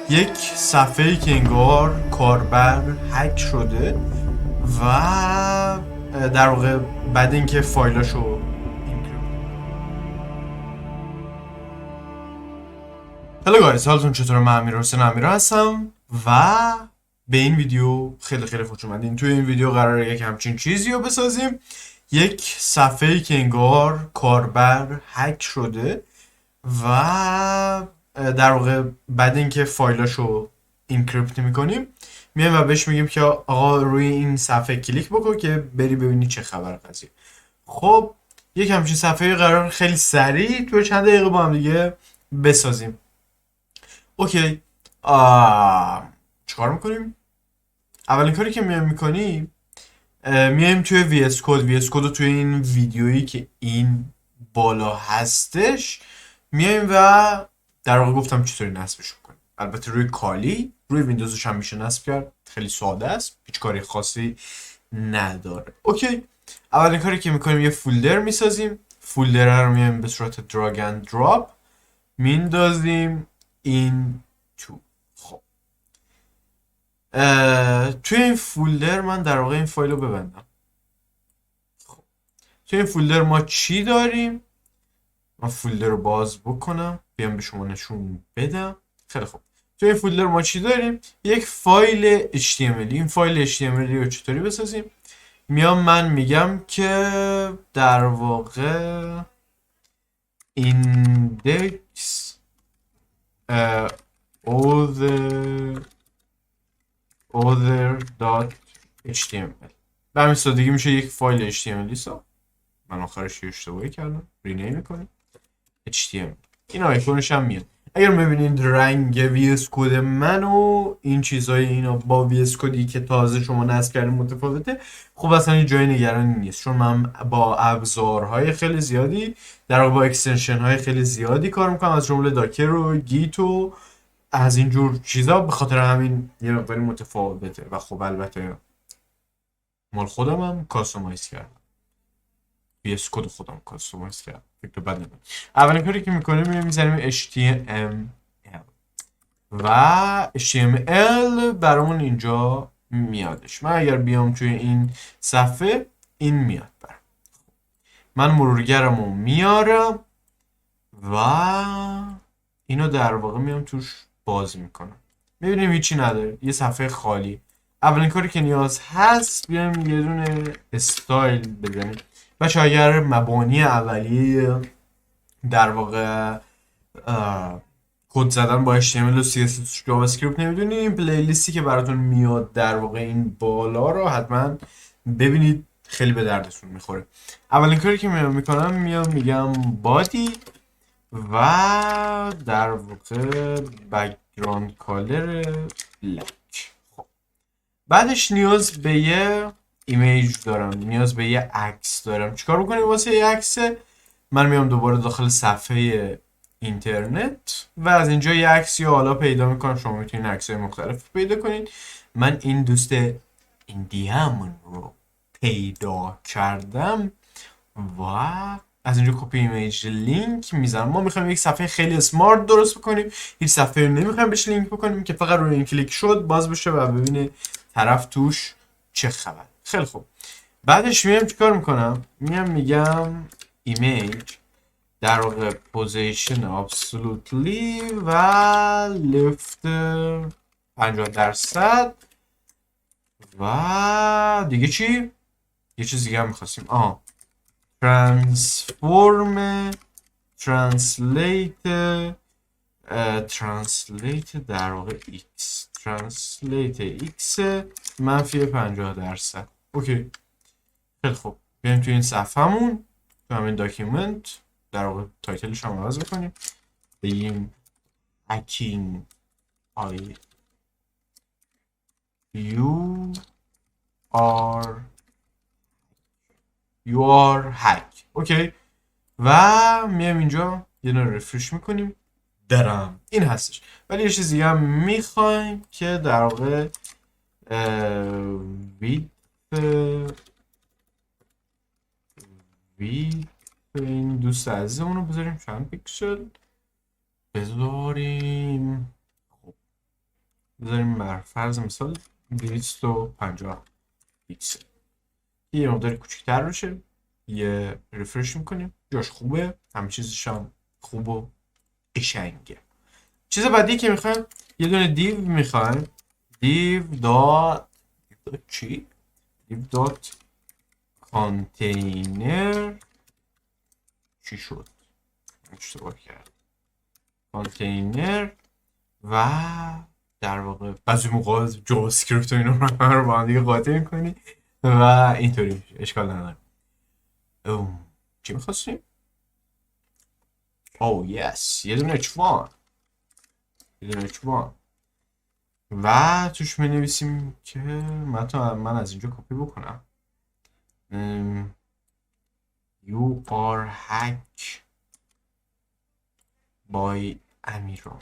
یک صفحه‌ای که انگار کاربر هک شده و در واقع بعد اینکه فایلاشو هلو گایز، حالتون چطوره؟ من امیر هستم و به این ویدیو خیلی خوش اومدین. توی این ویدیو قراره یک همچین چیزی رو بسازیم، یک صفحه‌ای که انگار کاربر هک شده و در واقع بعد اینکه فایلاشو اینکریپت میکنیم میایم و بهش میگیم که آقا روی این صفحه کلیک بکن که بری ببینی چه خبر قضیه. خب یک همچین صفحه قرار خیلی سریع تو چند دقیقه با هم دیگه بسازیم. اوکی، چیکار میکنیم؟ اولین کاری که میکنیم میایم توی وی اس کد رو توی این ویدیویی که این بالا هستش میایم و در واقع گفتم چطوری نصبش کنیم. البته روی کالی روی ویندوزش هم میشه نصب کرد، خیلی ساده است، هیچ کاری خاصی نداره. اوکی، اولین کاری که میکنیم یه فولدر میسازیم. فولدر رو میایم به صورت دراگ اند دراپ میندازیم این تو. خب توی این فولدر من در واقع این فایل رو ببندم. خب توی این فولدر ما چی داریم؟ من فولدر رو باز بکنم بیام به شما نشون بدم. خیلی خوب، توی این فولدر ما چی داریم؟ یک فایل HTML. این فایل HTML رو چطوری بسازیم؟ میام من میگم که در واقع index other.html به همین سادگی میشه یک فایل HTML. من آخرش یه اشتباهی کردم، رینیم میکنیم HTML. این آیکونش هم میاد. اگر میبینید رنگ وی اس کد من و این چیزای اینا با وی اس کدی که تازه شما نصب کردین متفاوته، خب اصلا این جای نگرانی نیست، چون من با ابزارهای خیلی زیادی در واقع با اکستنشن های خیلی زیادی کار میکنم، از جمله داکر و گیت و از اینجور چیزا. به خاطر همین یه مقداری متفاوته و خب البته مال خودم هم کاستومایز کردم، وی اس کد خودم کاستومایز کردم، فکر بد نکنید. اولین کاری که میکنیم میزنیم HTML و HTML برامون اینجا میادش. من اگر بیام توی این صفحه این میاد برام. من مرورگرمو میارم و اینو در واقع میام توش باز میکنم. میبینیم هیچی نداره، یه صفحه خالی. اولین کاری که نیاز هست بیایم یه دونه استایل بزنیم. بچه اگر مبانی اولیه در واقع کد زدن با HTML و CSS و جاوا اسکریپت نمیدونید، این پلیلیستی که براتون میاد در واقع این بالا رو حتما ببینید، خیلی به دردتون میخوره. اولین کاری که میکنم میگم بادی و در واقع بک‌گراند کالر بلک. خب بعدش نیاز به یه ایمیج دارم، نیاز به یه عکس دارم. چیکار بکنیم واسه یه عکس؟ من میام دوباره داخل صفحه اینترنت و از اینجا یه عکسی حالا پیدا میکنم. شما میتونید عکس‌های مختلف پیدا کنید. من این دوست ایندیامون رو پیدا کردم و از اینجا کپی ایمیج لینک میذارم. ما میخوایم یک صفحه خیلی اسمارت درست بکنیم، هیچ صفحه رو نمیخوایم بهش لینک بکنیم که فقط روی این کلیک شد باز بشه و ببینه طرف توش چه خبر. خیلی خوب، بعدش میام چیکار میکنم؟ میگم ایمیج در واقع پوزیشن ابسولوتلی و لفت 50% و دیگه چی؟ یه چیز دیگه هم میخواستیم. ترانسفورم ترنسلیت در واقع x ترنسلیت x منفی 50%. اوکی، خیلی خوب، بیایم توی این صفحه‌مون تو همین داکیومنت در واقع تایتلش هم عوض بکنیم، بگیم هکینگ آی you are hack. اوکی، و میایم اینجا یه نوع رفرش میکنیم. درم این هستش، ولی یه چیز دیگه هم میخوایم که در واقع وید این دوست عزیزمون رو بذاریم چند پیکسل بذاریم. خب بذاریم بر فرض مثال 250 پیکسل. یه مقدار کوچیک‌تر بشه، یه ریفرش میکنیم، جاش خوبه، همه چیزش هم خوب و قشنگه. چیز بعدی که میخوایم یه دونه دیو میخوایم، دیو دات چی؟ دیو دات کانتینر چی شد؟ اشتباه کرد. کانتینر و در واقع بعضی موقع جاوا اسکریپت و اینا رو با هم دیگه قاطی میکنی و اینطوری میشه، اشکال نداره. چی میخواستیم؟ او یس، یه دونه عنوان، یه دونه عنوان و توش می نویسیم که من از اینجا کپی بکنم. You are hacked by امیران.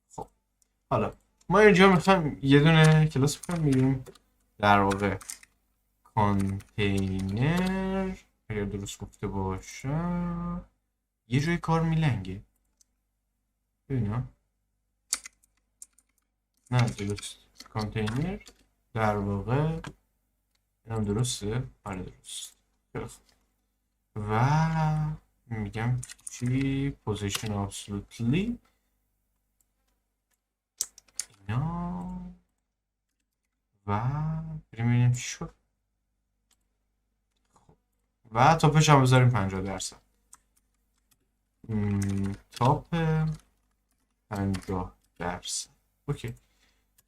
خب حالا ما اینجا میخوایم یه دونه کلاس بکنم، میگیم در واقع کانتینر، اگر درست گفته باشم یه جای کار میلنگه ببینم، نه درست کانتینر در واقع اینم درسته؟ آره درست. خیلی خوب و میگم چی پوزیشن absolutely اینا و بریم ببینیم چی شد. خب و تاپش هم بذاریم 50%. تاپ 50%. اوکی.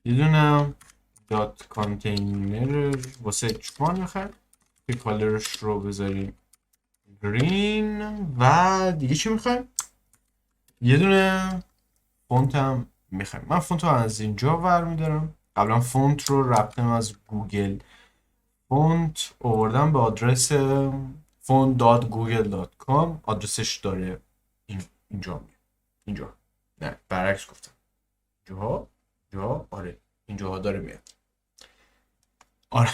یه دونه دات کانتینر واسه عنوان میخوایم که کالرش رو بذاریم گرین و دیگه چی میخوایم؟ یه دونه فونت هم میخوایم. من فونت رو از اینجا برمیدارم. قبلا فونت رو رفتم از گوگل فونت آوردم به آدرس font.google.com، آدرسش داره اینجا نه برعکس گفتم، اینجاها آره اینجاها داره میاد، آره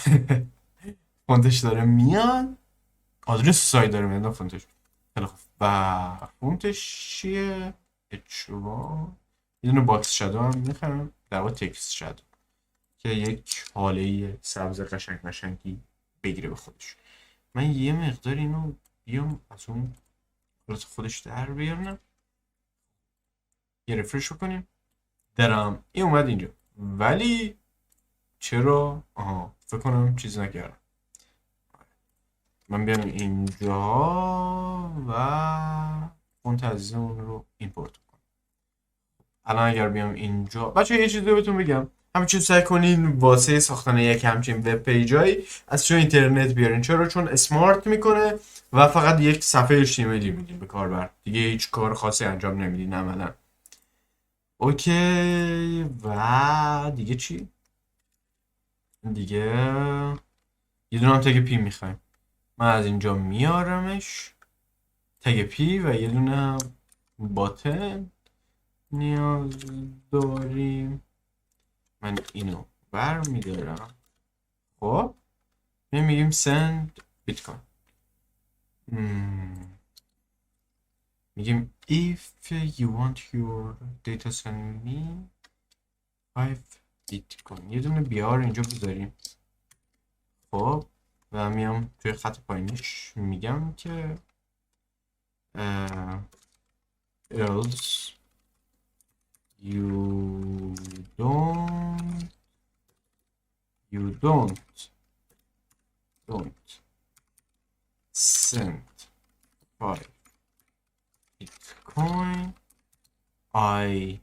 فونتش داره میاد، آدرس سایت داره میاد فونتش. خیلی خوب و فونتش چیه؟ عنوان. یه دونه باکس شادو هم میخرم، در واقع تکست شادو که یک حاله سبز قشنگی بگیره به خودش. من یه مقدار اینو بیام از اون حالت خودش در بیارم، یه رفرش بکنیم، درم این اومد اینجا، ولی چرا؟ فکر کنم چیز نکردم. من بیام اینجا و فونت عزیز اون رو ایمپورت کنم. الان اگر بیام اینجا بچه یه چیزی بهتون بگم، همچنین سعی کنین واسه ساختن یک همچین وب پیجایی از تو اینترنت بیارین. چرا؟ چون اسمارت میکنه و فقط یک صفحه HTML میدین به کاربر، دیگه هیچ کار خاصی انجام نمیدین عملا. اوکی و دیگه چی؟ دیگه یه دونه هم تگ پی میخوایم، من از اینجا میارمش تگ پی و یه دونه هم باتن نیاز داریم، من اینو بر میدارم. خب میگیم send bitcoin، میگیم if you want your data send me 5 bitcoin، یه دونه بیار اینجا بذاریم. خب و میام توی خط پایینش میگم که else you don't send 5 bitcoin, I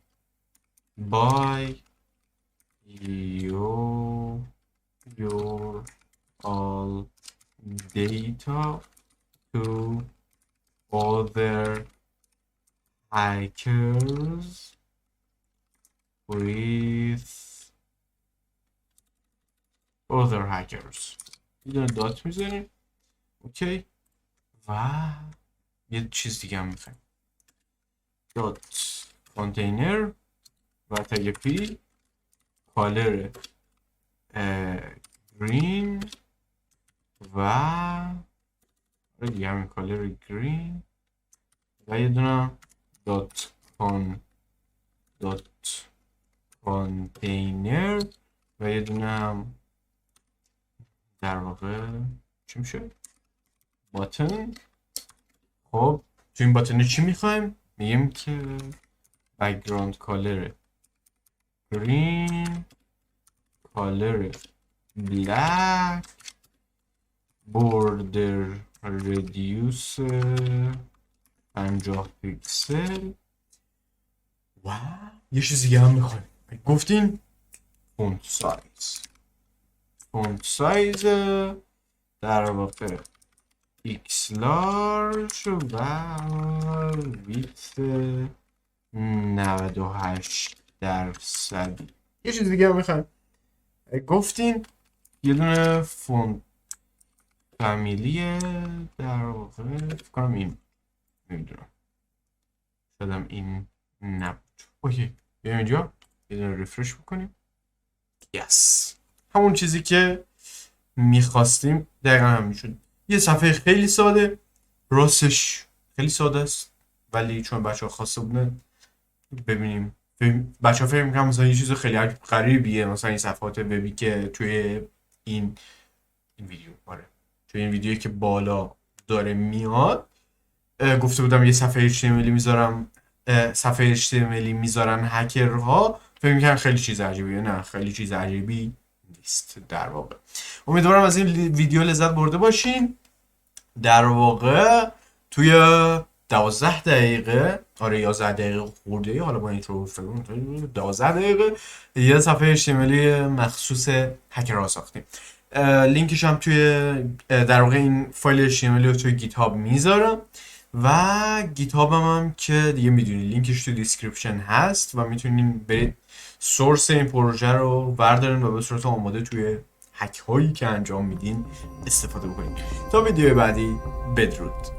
buy your all data to other hackers with other hackers. یه دونه دات میزنیم. اوکی و یه چیز دیگه هم میخوایم، دات کانتینر و تگ پی کالر گرین و دیگه همین کالر گرین و یه دونه دات کانتینر و یه دونه هم در واقع چی میشه؟ باتن. خب تو این باتن چی میخوایم؟ میگیم که background color green، color black، border radius 50 پیکسل و یه چیز دیگه هم میخوایم. گفتین فونت سایز. فونت سایز در واقع x large و width 98%. یه چیز دیگه هم میخوایم. گفتین یه دونه فونت فامیلیه در واقع فکر کنم این نمیدونم شدم این نبود. اوکی بیایم اینجا یه دونه ریفرش بکنیم. یس همون چیزی که میخواستیم دقیقا همین شد. یه صفحه خیلی ساده، راستش خیلی ساده است ولی چون بچه ها خواسته بودن ببینیم بچه ها فکر میکنم مثلا یه چیز خیلی غریبیه مثلا این صفحات وبی که توی این ویدیو توی این ویدیویی که بالا داره میاد گفته بودم یه صفحه HTML میذارم، صفحه HTML میذارن هکرها، فکر میکنن خیلی چیز عجیبیه. نه خیلی چیز عجیبی نیست در واقع. امیدوارم از این ویدیو لذت برده باشین. در واقع توی 12 دقیقه 11 دقیقه خورده حالا با اینترو 12 دقیقه یه صفحه HTML مخصوص هکرها ساختیم. لینکش هم توی در واقع این فایل HTML رو توی گیت هاب میذارم و گیت هاب هم که دیگه میدونید لینکش توی دیسکریپشن هست و میتونین برید سورس این پروژه رو بردارین و به صورت آماده توی هک هایی که انجام میدین استفاده بکنید. تا ویدیو بعدی بدرود.